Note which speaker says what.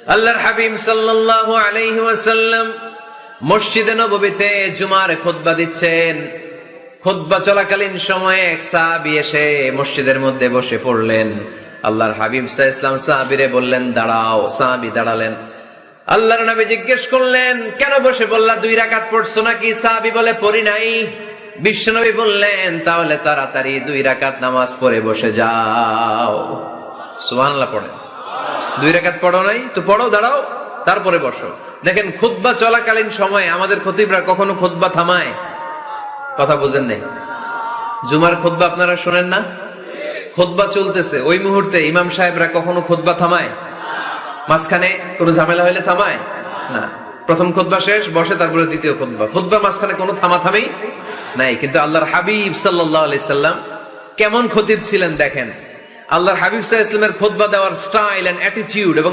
Speaker 1: আল্লাহর হাবিব সাল্লাল্লাহু আলাইহি ওয়াসাল্লাম মসজিদে নববীতে জুমার খুতবা দিচ্ছেন। খুতবা চলাকালীন সময়ে এক সাহাবী এসে মসজিদের মধ্যে বসে পড়লেন। আল্লাহর হাবিব সাল্লাল্লাহু আলাইহি ওয়াসাল্লাম সাহাবীরে বললেন, দাঁড়াও। সাহাবী দাঁড়ালেন। আল্লাহর নবী জিজ্ঞেস করলেন, কেন বসে বললা? 2 রাকাত পড়ছো নাকি? সাহাবী বলে, পড়ি নাই। বিশ্বনবী বললেন, তাহলে তাড়াতাড়ি 2 রাকাত নামাজ পড়ে বসে যাও। সুবহানাল্লাহ পড়েন। 2 রাকাত পড়ো নাই তো পড়ো, দাঁড়াও, তারপরে বসো। দেখেন, খুতবা চলাকালীন সময়ে আমাদের খতিবরা কখনো খুতবা থামায়? কথা বুঝেন নাই? জুমার খুতবা আপনারা শোনেন না? খুতবা চলতেছে, ওই মুহূর্তে ইমাম সাহেবরা কখনো খুতবা থামায়? মাঝখানে কোনো ঝামেলা হইলে থামায় না। প্রথম খুতবা শেষ, বসে, তারপরে দ্বিতীয় খুতবা। খুতবা মাঝখানে কোনো থামাথামি নাই। কিন্তু আল্লাহর হাবিব সাল্লাল্লাহু আলাইহি সাল্লাম কেমন খতিব ছিলেন দেখেন। আল্লাহর হাবিব সাল্লাল্লাহু আলাইহি সাল্লামের খুতবা দেওয়ার স্টাইল এন্ড অ্যাটিটিউড এবং